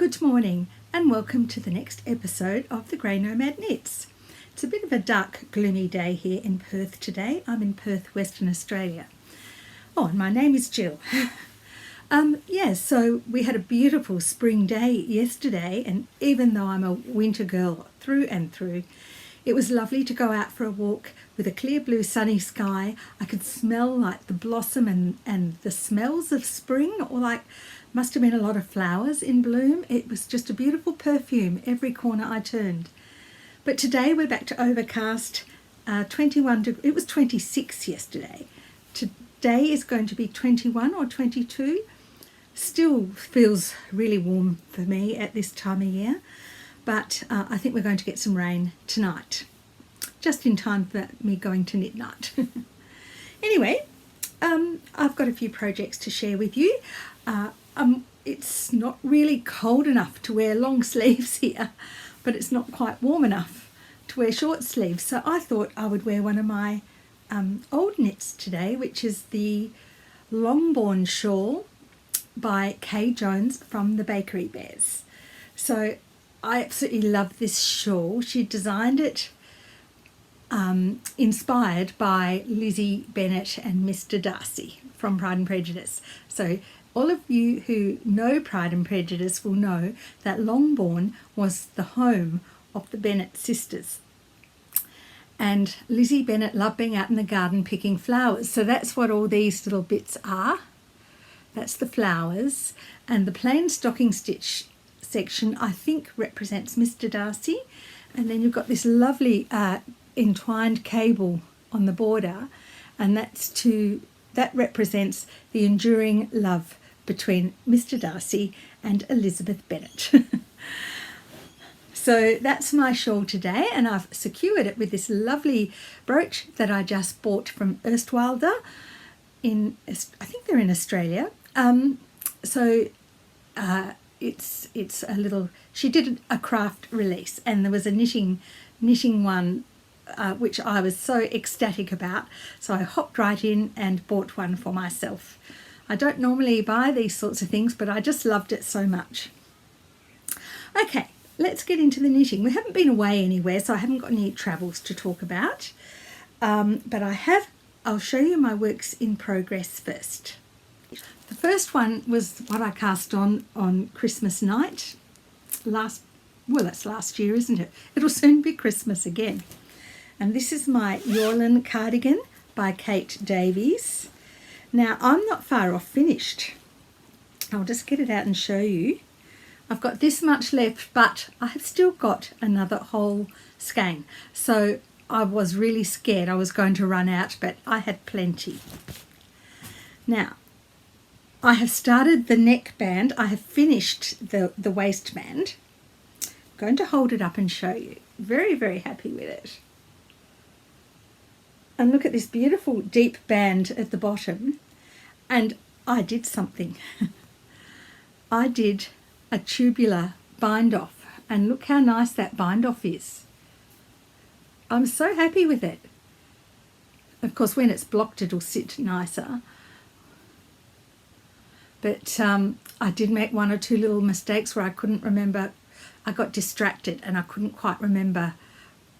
Good morning and welcome to the next episode of the Grey Nomad Knits. It's a bit of a dark, gloomy day here in Perth today. I'm in Perth, Western Australia. Oh, and my name is Jill. So we had a beautiful spring day yesterday, and even though I'm a winter girl through and through, it was lovely to go out for a walk with a clear blue sunny sky. I could smell like the blossom and the smells of spring, or like must have been a lot of flowers in bloom. It was just a beautiful perfume every corner I turned. But today we're back to overcast, 21, it was 26 yesterday. Today is going to be 21 or 22. Still feels really warm for me at this time of year, but I think we're going to get some rain tonight, just in time for me going to knit night. Anyway, I've got a few projects to share with you. It's not really cold enough to wear long sleeves here, but it's not quite warm enough to wear short sleeves. So I thought I would wear one of my old knits today, which is the Longor Shawl by Kate Jones from the Bakery Bears. So I absolutely love this shawl. She designed it inspired by Lizzie Bennet and Mr. Darcy from Pride and Prejudice. So all of you who know Pride and Prejudice will know that Longbourn was the home of the Bennet sisters. And Lizzie Bennet loved being out in the garden picking flowers. So that's what all these little bits are. That's the flowers. And the plain stocking stitch section, I think, represents Mr. Darcy. And then you've got this lovely entwined cable on the border. And that represents the enduring love between Mr. Darcy and Elizabeth Bennet. So that's my shawl today, and I've secured it with this lovely brooch that I just bought from Erstwilder I think they're in Australia. It's a little, she did a craft release, and there was a knitting one which I was so ecstatic about, so I hopped right in and bought one for myself. I don't normally buy these sorts of things, but I just loved it so much. Okay, let's get into the knitting. We haven't been away anywhere, so I haven't got any travels to talk about, but I'll show you my works in progress first. The first one was what I cast on Christmas night. That's last year, isn't it? It'll soon be Christmas again. And this is my Yorlin Cardigan by Kate Davies. Now, I'm not far off finished. I'll just get it out and show you. I've got this much left, but I have still got another whole skein. So I was really scared I was going to run out, but I had plenty. Now, I have started the neckband. I have finished the waistband. I'm going to hold it up and show you. Very, very happy with it. And look at this beautiful deep band at the bottom. And I did something. I did a tubular bind off. And look how nice that bind off is. I'm so happy with it. Of course, when it's blocked, it'll sit nicer. But I did make one or two little mistakes where I couldn't remember. I got distracted and I couldn't quite remember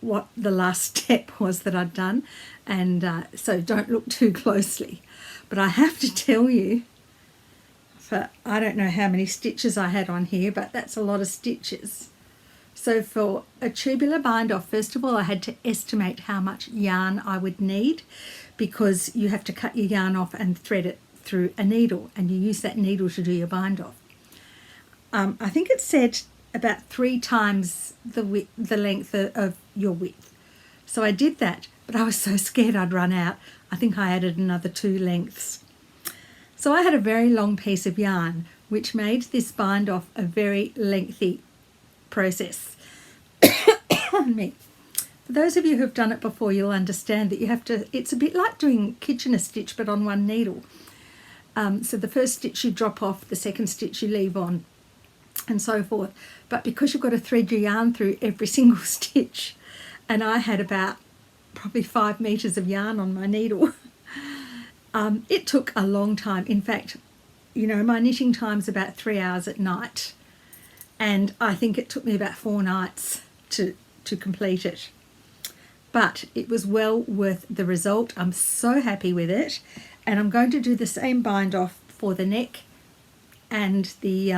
what the last step was that I'd done, and so don't look too closely. But I have to tell you, I don't know how many stitches I had on here, but that's a lot of stitches. So for a tubular bind off, first of all, I had to estimate how much yarn I would need, because you have to cut your yarn off and thread it through a needle, and you use that needle to do your bind off. I think it said about 3 times the length of your width. So I did that, but I was so scared I'd run out. I think I added another 2 lengths. So I had a very long piece of yarn, which made this bind off a very lengthy process. Me. For those of you who've done it before, you'll understand that you have to, it's a bit like doing Kitchener stitch, but on one needle. So the first stitch you drop off, the second stitch you leave on, and so forth. But because you've got to thread your yarn through every single stitch, and I had about probably 5 meters of yarn on my needle, it took a long time. In fact, you know, my knitting time's about 3 hours at night, and I think it took me about 4 nights to complete it. But it was well worth the result. I'm so happy with it, and I'm going to do the same bind off for the neck and the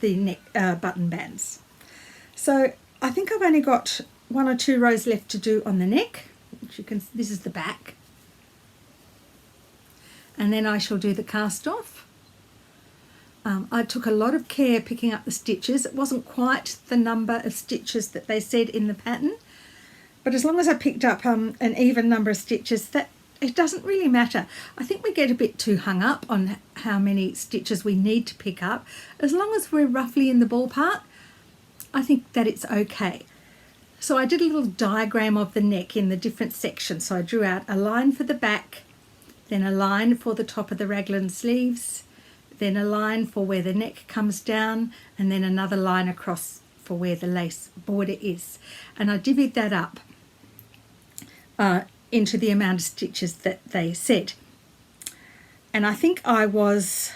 neck button bands. So I think I've only got 1 or 2 rows left to do on the neck, which you can. This is the back, and then I shall do the cast off. I took a lot of care picking up the stitches. It wasn't quite the number of stitches that they said in the pattern, but as long as I picked up an even number of stitches, that it doesn't really matter. I think we get a bit too hung up on how many stitches we need to pick up. As long as we're roughly in the ballpark, I think that it's okay. So I did a little diagram of the neck in the different sections. So I drew out a line for the back, then a line for the top of the raglan sleeves, then a line for where the neck comes down, and then another line across for where the lace border is. And I divvied that up into the amount of stitches that they said. And I think I was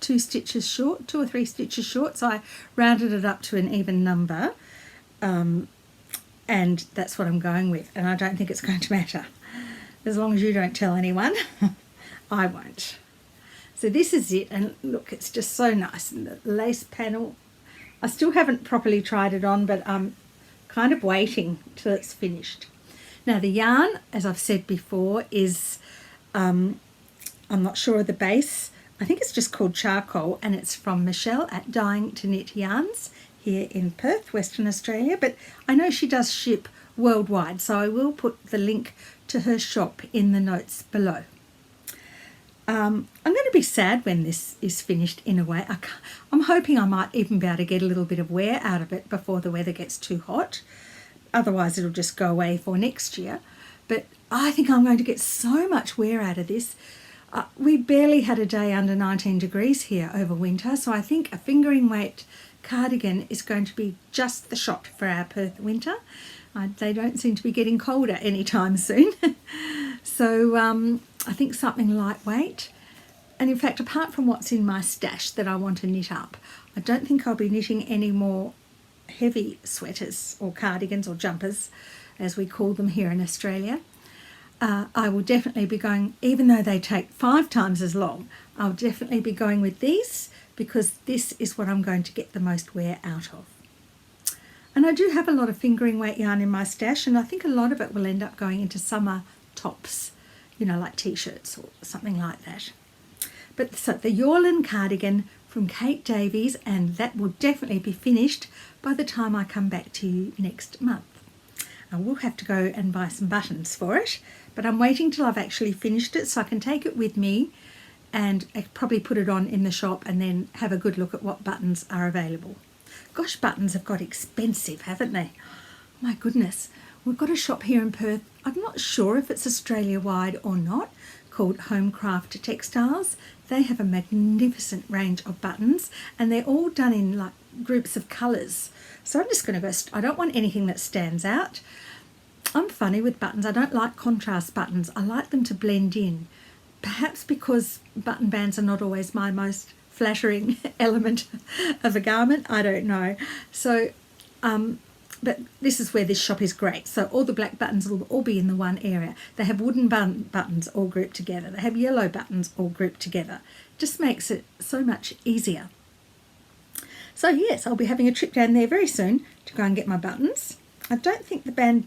2 stitches short, 2 or 3 stitches short, so I rounded it up to an even number, and that's what I'm going with. And I don't think it's going to matter. As long as you don't tell anyone, I won't. So this is it, and look, it's just so nice. And the lace panel, I still haven't properly tried it on, but I'm kind of waiting till it's finished. Now the yarn, as I've said before, is, I'm not sure of the base. I think it's just called Charcoal, and it's from Michelle at Dyeing to Knit Yarns here in Perth, Western Australia. But I know she does ship worldwide, so I will put the link to her shop in the notes below. I'm going to be sad when this is finished in a way. I'm hoping I might even be able to get a little bit of wear out of it before the weather gets too hot. Otherwise it'll just go away for next year. But I think I'm going to get so much wear out of this. We barely had a day under 19 degrees here over winter, so I think a fingering weight cardigan is going to be just the shot for our Perth winter. They don't seem to be getting colder anytime soon. So I think something lightweight. And in fact, apart from what's in my stash that I want to knit up, I don't think I'll be knitting any more heavy sweaters or cardigans or jumpers, as we call them here in Australia. I will definitely be going, even though they take 5 times as long, I'll definitely be going with these because this is what I'm going to get the most wear out of. And I do have a lot of fingering weight yarn in my stash, and I think a lot of it will end up going into summer tops, you know, like t-shirts or something like that. But so the Yolan cardigan from Kate Davies, and that will definitely be finished by the time I come back to you next month. I will have to go and buy some buttons for it, but I'm waiting till I've actually finished it so I can take it with me and probably put it on in the shop and then have a good look at what buttons are available. Gosh, buttons have got expensive, haven't they? My goodness. We've got a shop here in Perth, I'm not sure if it's Australia-wide or not, called Homecraft Textiles. They have a magnificent range of buttons, and they're all done in like groups of colours. So I'm just going to go, I don't want anything that stands out. I'm funny with buttons. I don't like contrast buttons. I like them to blend in. Perhaps because button bands are not always my most flattering element of a garment. I don't know. So, but this is where this shop is great. So all the black buttons will all be in the one area. They have wooden buttons all grouped together. They have yellow buttons all grouped together. Just makes it so much easier. So yes, I'll be having a trip down there very soon to go and get my buttons. I don't think the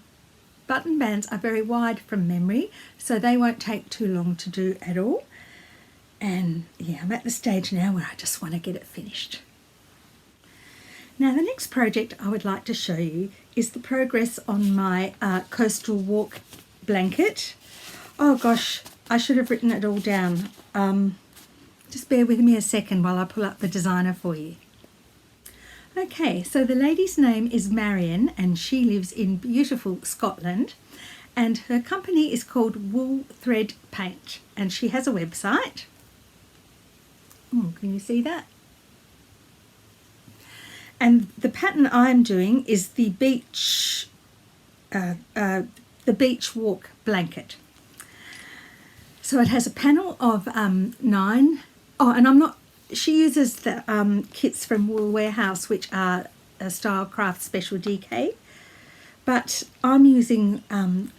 button bands are very wide from memory, so they won't take too long to do at all. And yeah, I'm at the stage now where I just want to get it finished. Now the next project I would like to show you is the progress on my coastal walk blanket. Oh gosh, I should have written it all down. Just bear with me a second while I pull up the designer for you. Okay, so the lady's name is Marion and she lives in beautiful Scotland, and her company is called Wool Thread Paint, and she has a website. Oh, can you see that? And the pattern I'm doing is the beach walk blanket. So it has a panel of 9. Oh, and I'm not she uses the kits from Wool Warehouse, which are a Style Craft Special DK. But I'm using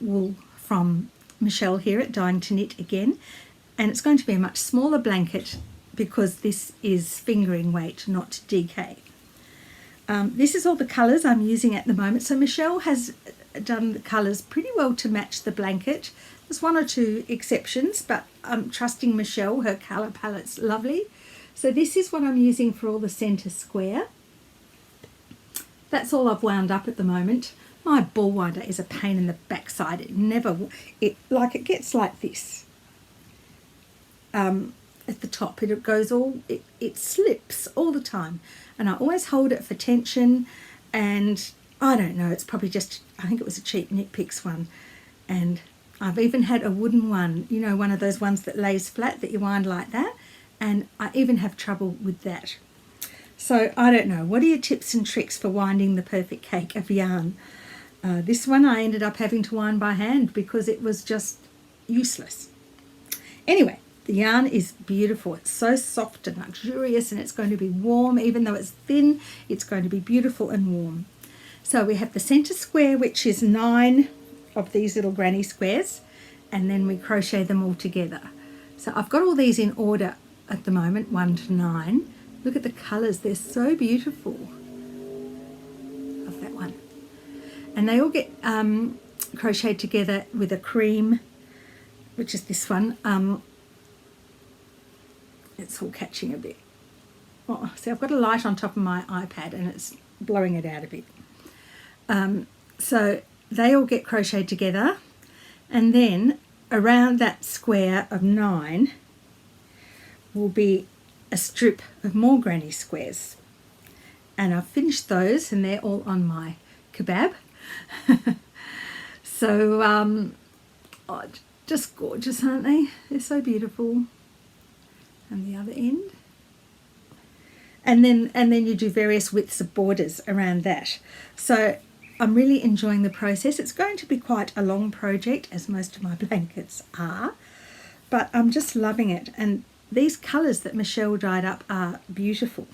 wool from Michelle here at Dying to Knit again, and it's going to be a much smaller blanket because this is fingering weight, not DK. This is all the colours I'm using at the moment. So Michelle has done the colours pretty well to match the blanket. There's one or two exceptions, but I'm trusting Michelle. Her colour palette's lovely. So this is what I'm using for all the centre square. That's all I've wound up at the moment. My ball winder is a pain in the backside. It gets like this. At the top, it slips all the time. And I always hold it for tension, and I don't know, it's probably just, I think it was a cheap KnitPicks one. And I've even had a wooden one, you know, one of those ones that lays flat that you wind like that. And I even have trouble with that. So I don't know, what are your tips and tricks for winding the perfect cake of yarn? This one I ended up having to wind by hand because it was just useless. Anyway, the yarn is beautiful. It's so soft and luxurious, and it's going to be warm. Even though it's thin, it's going to be beautiful and warm. So we have the centre square, which is 9 of these little granny squares, and then we crochet them all together. So I've got all these in order at the moment, 1 to 9. Look at the colours, they're so beautiful. Love that one. And they all get crocheted together with a cream, which is this one. It's all catching a bit. Oh, see, I've got a light on top of my iPad and it's blowing it out a bit. So they all get crocheted together, and then around that square of 9 will be a strip of more granny squares. And I've finished those and they're all on my kebab. So, just gorgeous, aren't they? They're so beautiful. And the other end. And then you do various widths of borders around that. So I'm really enjoying the process. It's going to be quite a long project, as most of my blankets are, but I'm just loving it. And these colours that Michelle dyed up are beautiful.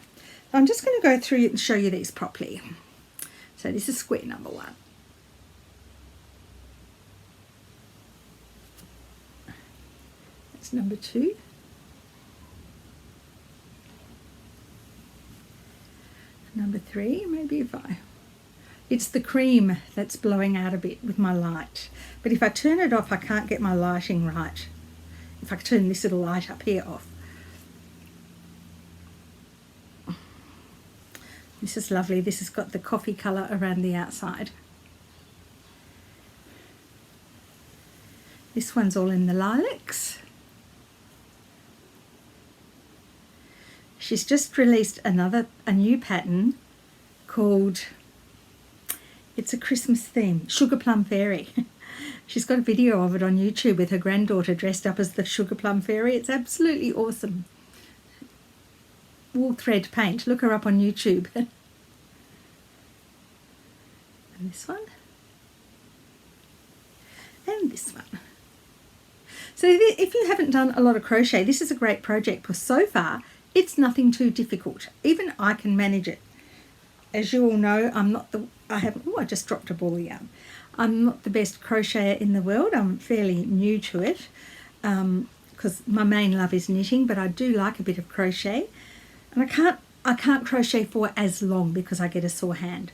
I'm just going to go through and show you these properly. So this is square number 1. That's number 2. Number 3, maybe it's the cream that's blowing out a bit with my light. But if I turn it off, I can't get my lighting right. If I turn this little light up here off. This is lovely. This has got the coffee colour around the outside. This one's all in the lilacs. She's just released a new pattern called, it's a Christmas theme, Sugar Plum Fairy. She's got a video of it on YouTube with her granddaughter dressed up as the Sugar Plum Fairy. It's absolutely awesome. Wool thread paint. Look her up on YouTube. And this one. And this one. So if you haven't done a lot of crochet, this is a great project because so far it's nothing too difficult. Even I can manage it. As you all know, I just dropped a ball of yarn. I'm not the best crocheter in the world. I'm fairly new to it because my main love is knitting, but I do like a bit of crochet. And I can't crochet for as long because I get a sore hand.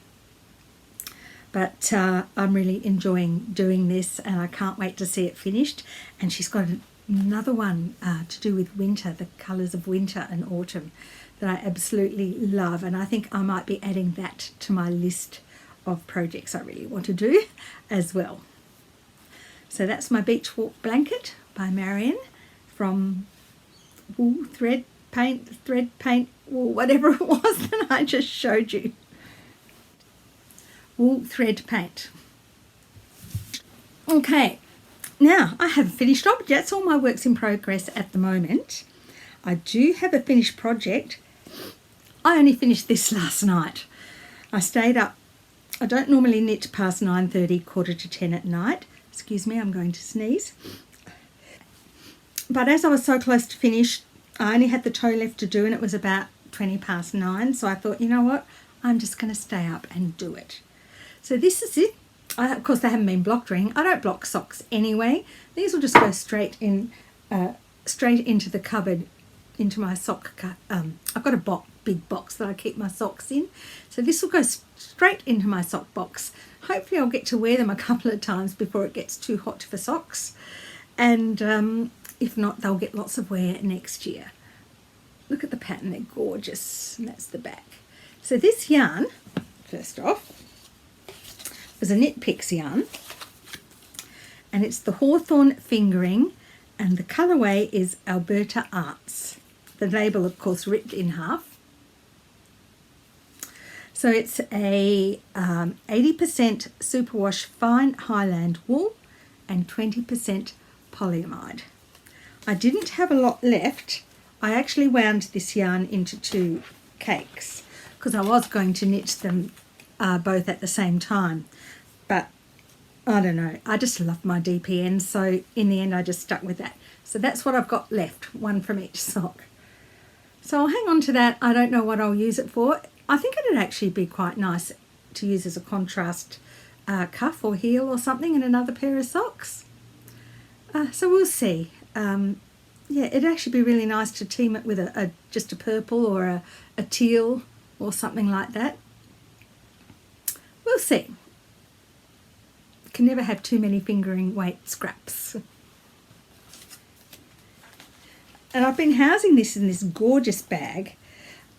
But I'm really enjoying doing this, and I can't wait to see it finished. And she's got another one to do with winter, the colours of winter and autumn, that I absolutely love. And I think I might be adding that to my list of projects I really want to do as well. So that's my beach walk blanket by Marion from Wool Thread Paint, Wool, whatever it was that I just showed you. Wool Thread Paint. Okay, now I have finished objects. That's all my works in progress at the moment. I do have a finished project. I only finished this last night. I stayed up. I don't normally knit past 9:30, quarter to 10 at night. Excuse me, I'm going to sneeze. But as I was so close to finish, I only had the toe left to do, and it was about 20 past 9. So I thought, you know what, I'm just going to stay up and do it. So this is it. Of course, they haven't been blocked or anything. I don't block socks anyway. These will just go straight into the cupboard, into my sock. I've got a big box that I keep my socks in. So this will go straight into my sock box. Hopefully I'll get to wear them a couple of times before it gets too hot for socks. And if not, they'll get lots of wear next year. Look at the pattern, they're gorgeous. And that's the back. So this yarn, first off, was a KnitPicks yarn. And it's the Hawthorn fingering, and the colourway is Alberta Arts. The label, of course, ripped in half. So it's a 80% superwash fine Highland wool and 20% polyamide. I didn't have a lot left. I actually wound this yarn into 2 cakes because I was going to knit them both at the same time. But I don't know, I just love my DPN, so in the end I just stuck with that. So that's what I've got left, one from each sock. So I'll hang on to that. I don't know what I'll use it for. I think it'd actually be quite nice to use as a contrast cuff or heel or something in another pair of socks. So we'll see. Yeah, it'd actually be really nice to team it with just a purple or a teal or something like that. We'll see. Can never have too many fingering weight scraps. And I've been housing this in this gorgeous bag.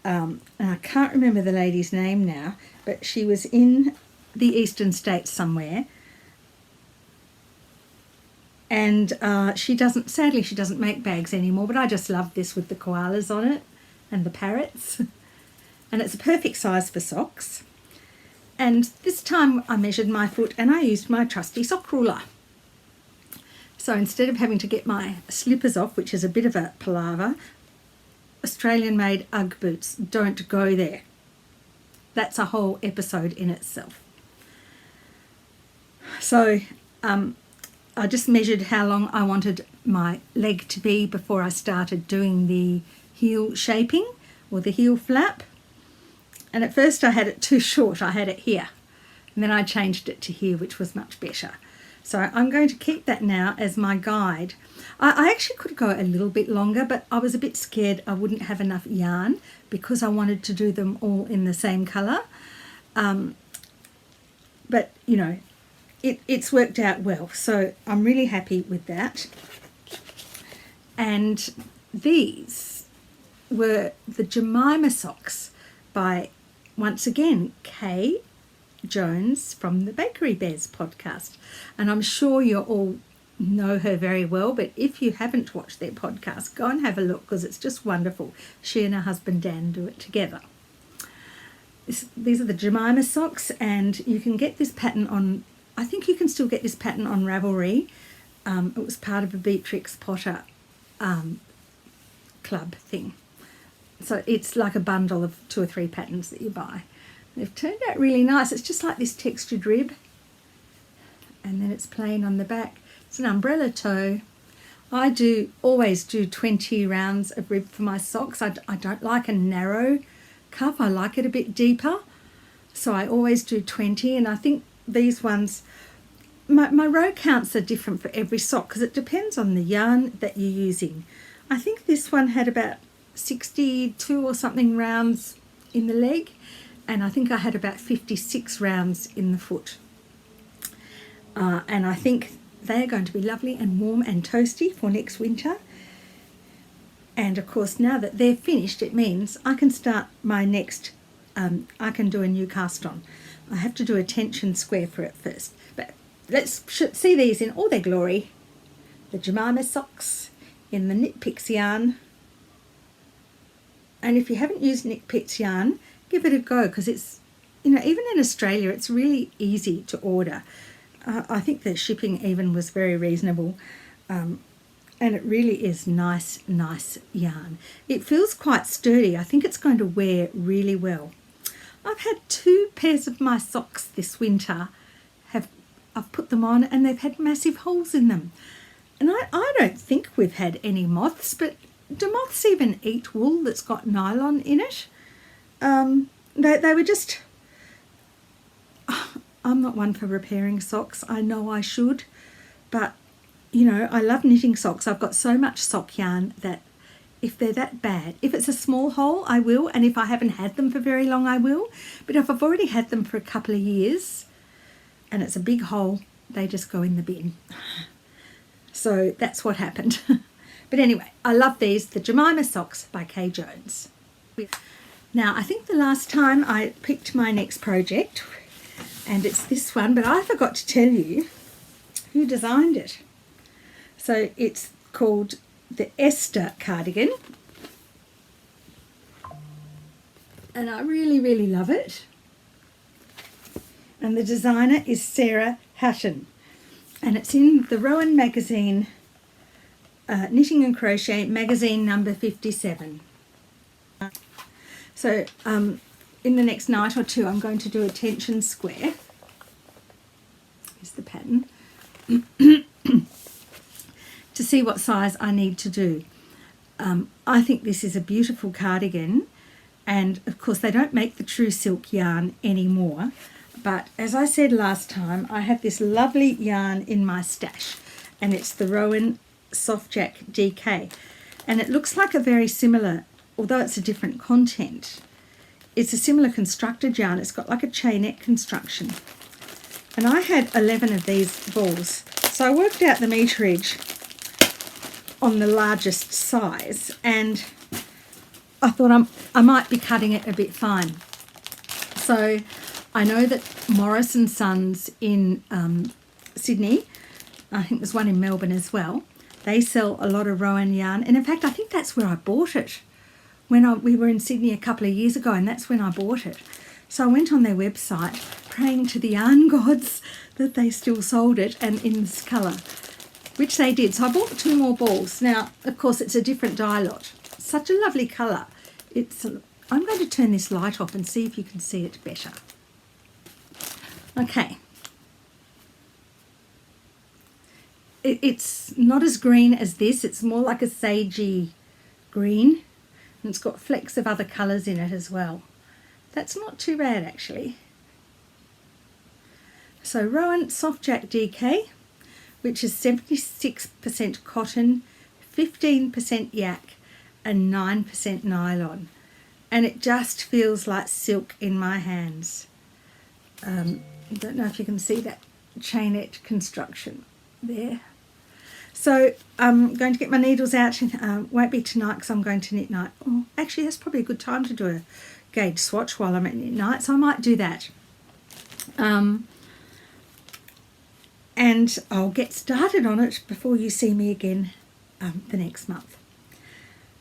And I can't remember the lady's name now, but she was in the eastern states somewhere. And sadly she doesn't make bags anymore, but I just love this with the koalas on it and the parrots. And it's a perfect size for socks. And this time I measured my foot and I used my trusty sock ruler. So instead of having to get my slippers off, which is a bit of a palaver, Australian-made Ugg boots don't go there. That's a whole episode in itself. So I just measured how long I wanted my leg to be before I started doing the heel shaping or the heel flap. And at first I had it too short, I had it here. And then I changed it to here, which was much better. So I'm going to keep that now as my guide. I actually could go a little bit longer, but I was a bit scared I wouldn't have enough yarn because I wanted to do them all in the same colour. But, you know, it's worked out well. So I'm really happy with that. And these were the Jemima socks by, once again, Kay Jones from the Bakery Bears podcast. And I'm sure you all know her very well, but if you haven't watched their podcast, go and have a look because it's just wonderful. She and her husband Dan do it together. These are the Jemima socks, and you can get this pattern on, I think you can still get this pattern on Ravelry. It was part of a Beatrix Potter club thing. So it's like a bundle of 2 or 3 patterns that you buy. They've turned out really nice. It's just like this textured rib. And then it's plain on the back. It's an umbrella toe. I always do 20 rounds of rib for my socks. I don't like a narrow cuff. I like it a bit deeper. So I always do 20. And I think these ones, my row counts are different for every sock because it depends on the yarn that you're using. I think this one had about 62 or something rounds in the leg, and I think I had about 56 rounds in the foot. And I think they're going to be lovely and warm and toasty for next winter. And of course, now that they're finished, it means I can start my next, I can do a new cast on. I have to do a tension square for it first. But let's see these in all their glory. The Jemima socks in the KnitPicks yarn. And if you haven't used KnitPicks yarn, give it a go because it's, you know, even in Australia, it's really easy to order. I think the shipping even was very reasonable. And it really is nice yarn. It feels quite sturdy. I think it's going to wear really well. I've had 2 pairs of my socks this winter. I've put them on and they've had massive holes in them. And I don't think we've had any moths, but do moths even eat wool that's got nylon in it? They were just... I'm not one for repairing socks. I know I should, but, you know, I love knitting socks. I've got so much sock yarn that if they're that bad, if it's a small hole, I will, and if I haven't had them for very long, I will. But if I've already had them for a couple of years and it's a big hole, they just go in the bin. So that's what happened. But anyway, I love these, the Jemima socks by Kay Jones. Now, I think the last time I picked my next project, and it's this one, but I forgot to tell you who designed it. So it's called the Esther Cardigan, and I really, really love it. And the designer is Sarah Hatton, and it's in the Rowan Magazine Knitting and Crochet magazine number 57. So in the next night or two, I'm going to do a tension square. Here's the pattern. To see what size I need to do. I think this is a beautiful cardigan, and of course they don't make the true silk yarn anymore, but as I said last time, I have this lovely yarn in my stash, and it's the Rowan Softjack DK, and it looks like a very similar, although it's a different content, it's a similar constructed yarn. It's got like a chainette construction, and I had 11 of these balls, so I worked out the meterage on the largest size, and I thought I might be cutting it a bit fine. So I know that Morris and Sons in Sydney, I think there's one in Melbourne as well, they sell a lot of Rowan yarn, and in fact I think that's where I bought it when we were in Sydney a couple of years ago, and that's when I bought it. So I went on their website praying to the yarn gods that they still sold it and in this colour, which they did. So I bought 2 more balls. Now, of course, it's a different dye lot. Such a lovely colour. I'm going to turn this light off and see if you can see it better. Okay. It's not as green as this. It's more like a sagey green. And it's got flecks of other colours in it as well. That's not too bad, actually. So Rowan Softjack DK, which is 76% cotton, 15% yak, and 9% nylon. And it just feels like silk in my hands. I don't know if you can see that chainette construction there. So I'm going to get my needles out. Won't be tonight because I'm going to knit night. Oh, actually, that's probably a good time to do a gauge swatch while I'm at knit night, so I might do that. And I'll get started on it before you see me again the next month.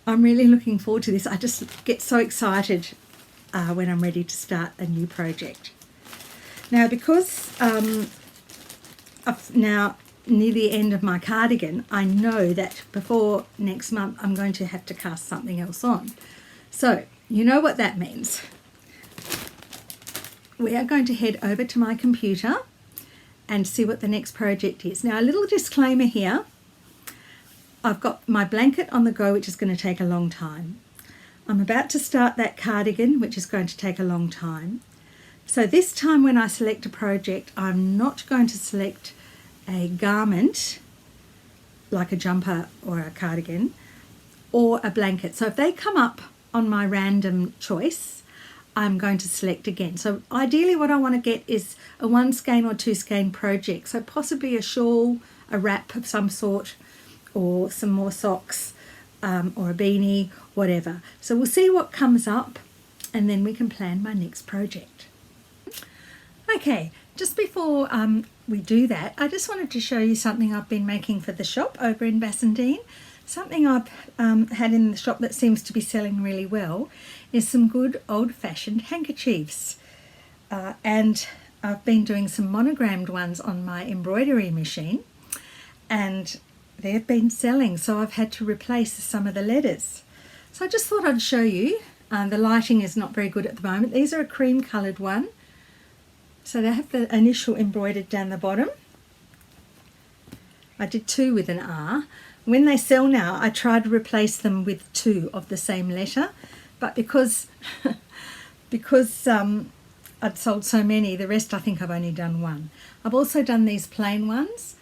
I'm really looking forward to this. I just get so excited when I'm ready to start a new project. Now, because I'm now near the end of my cardigan, I know that before next month I'm going to have to cast something else on. So, you know what that means. We are going to head over to my computer and see what the next project is. Now, a little disclaimer here. I've got my blanket on the go, which is going to take a long time. I'm about to start that cardigan, which is going to take a long time. So this time when I select a project, I'm not going to select a garment, like a jumper or a cardigan, or a blanket. So if they come up on my random choice, I'm going to select again. So ideally what I want to get is a 1 skein or 2 skein project. So possibly a shawl, a wrap of some sort, or some more socks, or a beanie, whatever. So we'll see what comes up, and then we can plan my next project. Okay, just before we do that, I just wanted to show you something I've been making for the shop over in Bassendean. Something I've had in the shop that seems to be selling really well is some good old-fashioned handkerchiefs. And I've been doing some monogrammed ones on my embroidery machine, and they've been selling, so I've had to replace some of the letters. So I just thought I'd show you. The lighting is not very good at the moment. These are a cream coloured one. So they have the initial embroidered down the bottom. I did 2 with an R. when they sell now, I try to replace them with 2 of the same letter, but because I'd sold so many, the rest I think I've only done 1. I've also done these plain ones.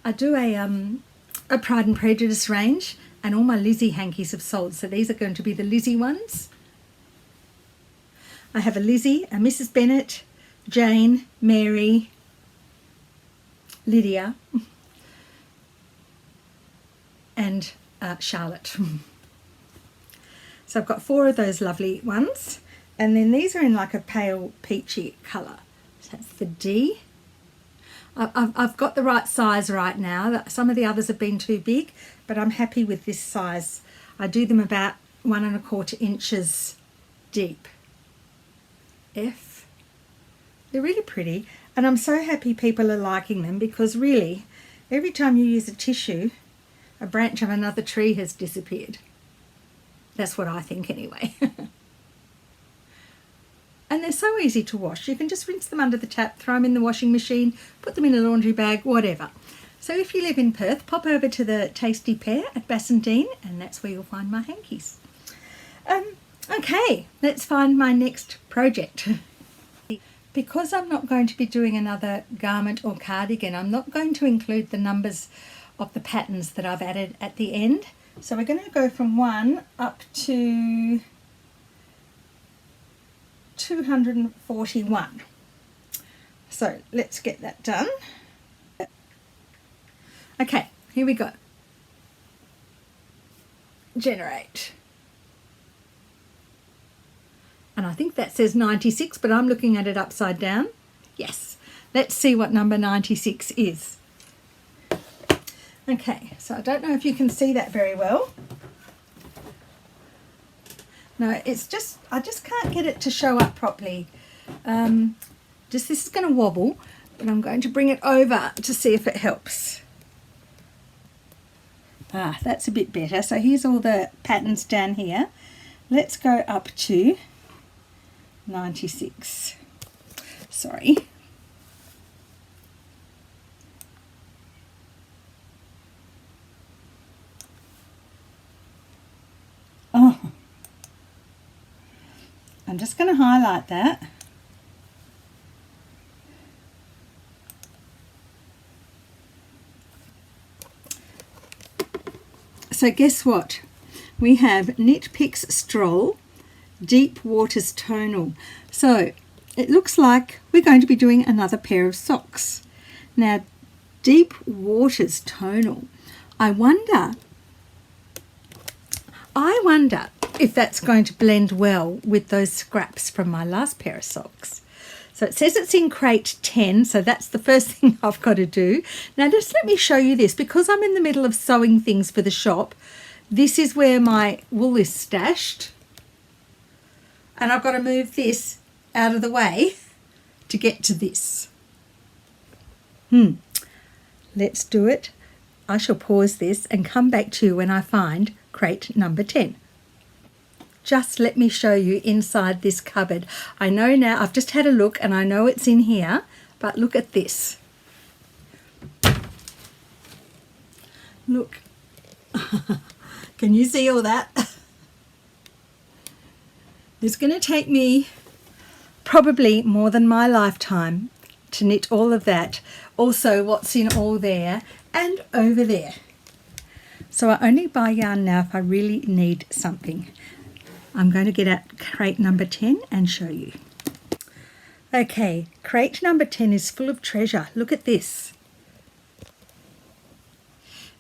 I do a Pride and Prejudice range, and all my Lizzie hankies have sold, so these are going to be the Lizzie ones. I have a Lizzie, a Mrs. Bennet, Jane, Mary, Lydia, and Charlotte. So I've got 4 of those lovely ones, and then these are in like a pale peachy colour. So that's the D. I've got the right size right now. Some of the others have been too big, but I'm happy with this size. I do them about 1 1/4 inches deep. F. They're really pretty, and I'm so happy people are liking them, because really every time you use a tissue, a branch of another tree has disappeared. That's what I think anyway. And they're so easy to wash. You can just rinse them under the tap, throw them in the washing machine, put them in a laundry bag, whatever. So if you live in Perth, pop over to the Tasty Pear at Bassendean, and that's where you'll find my hankies. Okay, let's find my next project. Because I'm not going to be doing another garment or cardigan, I'm not going to include the numbers of the patterns that I've added at the end. So we're going to go from 1 up to 241. So let's get that done. Okay, here we go. Generate. And I think that says 96, but I'm looking at it upside down. Yes, let's see what number 96 is. Okay, so I don't know if you can see that very well. No, it's just, I just can't get it to show up properly. This is going to wobble, but I'm going to bring it over to see if it helps. Ah, that's a bit better. So here's all the patterns down here. Let's go up to 96. Sorry. Oh, I'm just going to highlight that. So guess what? We have KnitPicks Stroll Deep Waters Tonal. So it looks like we're going to be doing another pair of socks. Now, Deep Waters Tonal. I wonder if that's going to blend well with those scraps from my last pair of socks. So it says it's in crate 10, so that's the first thing I've got to do. Now just let me show you this. Because I'm in the middle of sewing things for the shop, this is where my wool is stashed. And I've got to move this out of the way to get to this. Let's do it. I shall pause this and come back to you when I find crate number 10. Just let me show you inside this cupboard. I know now, I've just had a look and I know it's in here, but look at this. Look. Can you see all that? It's going to take me probably more than my lifetime to knit all of that. Also, what's in all there and over there. So I only buy yarn now if I really need something. I'm going to get out crate number 10 and show you. Okay, crate number 10 is full of treasure. Look at this.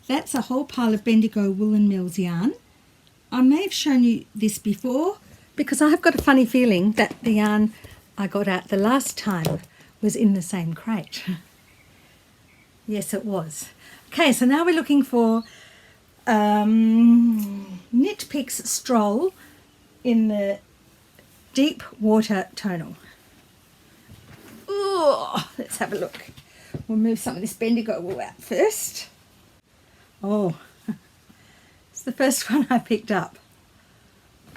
That's a whole pile of Bendigo Woolen Mills yarn. I may have shown you this before because I have got a funny feeling that the yarn I got out the last time was in the same crate. Yes, it was. Okay, so now we're looking for KnitPicks Stroll in the Deep Water Tonal. Oh, let's have a look. We'll move some of this Bendigo wool out first. Oh, it's the first one I picked up.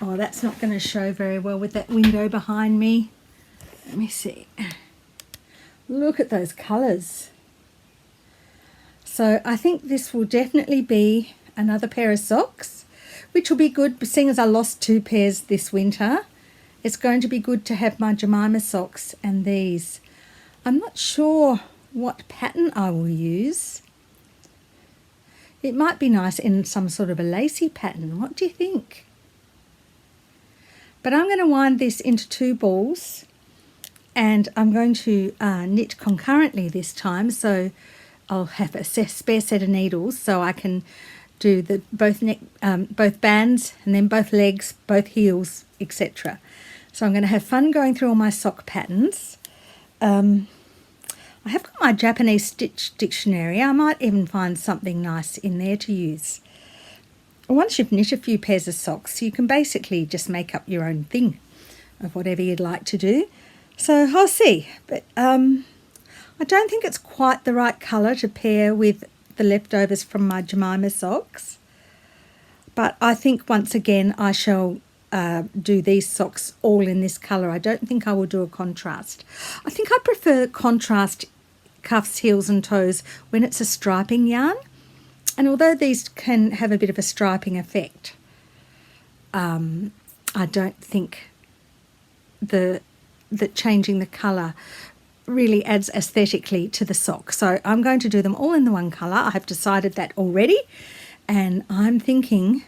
Oh, that's not going to show very well with that window behind me. Let me see. Look at those colours. So I think this will definitely be another pair of socks, which will be good seeing as I lost 2 pairs this winter. It's going to be good to have my Jemima socks and these. I'm not sure what pattern I will use. It might be nice in some sort of a lacy pattern. What do you think? But I'm going to wind this into 2 balls, and I'm going to knit concurrently this time, so I'll have a spare set of needles so I can do the both bands and then both legs, both heels, etc. So I'm going to have fun going through all my sock patterns. I have got my Japanese stitch dictionary. I might even find something nice in there to use. Once you've knit a few pairs of socks, you can basically just make up your own thing of whatever you'd like to do. So I'll see. But I don't think it's quite the right colour to pair with the leftovers from my Jemima socks. But I think once again I shall do these socks all in this colour. I don't think I will do a contrast. I think I prefer contrast cuffs, heels and toes when it's a striping yarn. And although these can have a bit of a striping effect, I don't think that changing the colour really adds aesthetically to the sock. So I'm going to do them all in the one colour. I have decided that already. And I'm thinking,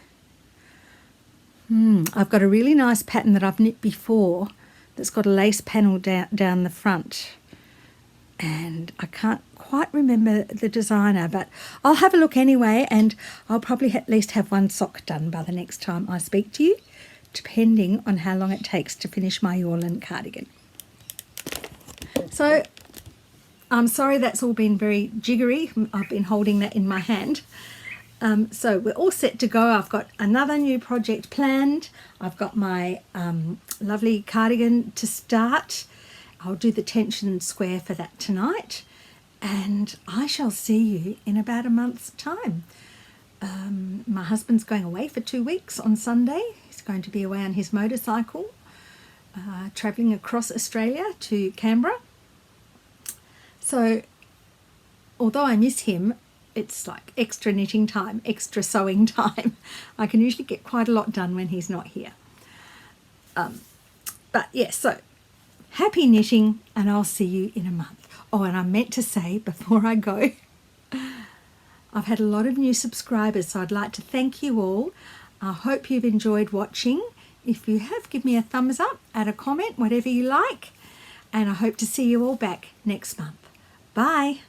I've got a really nice pattern that I've knit before that's got a lace panel down the front. And I can't quite remember the designer, but I'll have a look anyway, and I'll probably at least have one sock done by the next time I speak to you, depending on how long it takes to finish my Yolan cardigan. So I'm sorry that's all been very jiggery. I've been holding that in my hand. So we're all set to go. I've got another new project planned. I've got my lovely cardigan to start. I'll do the tension square for that tonight, and I shall see you in about a month's time. My husband's going away for 2 weeks on Sunday. He's going to be away on his motorcycle, travelling across Australia to Canberra. So although I miss him, it's like extra knitting time, extra sewing time. I can usually get quite a lot done when he's not here. But yes, so happy knitting, and I'll see you in a month. Oh, and I meant to say before I go, I've had a lot of new subscribers, so I'd like to thank you all. I hope you've enjoyed watching. If you have, give me a thumbs up, add a comment, whatever you like, and I hope to see you all back next month. Bye.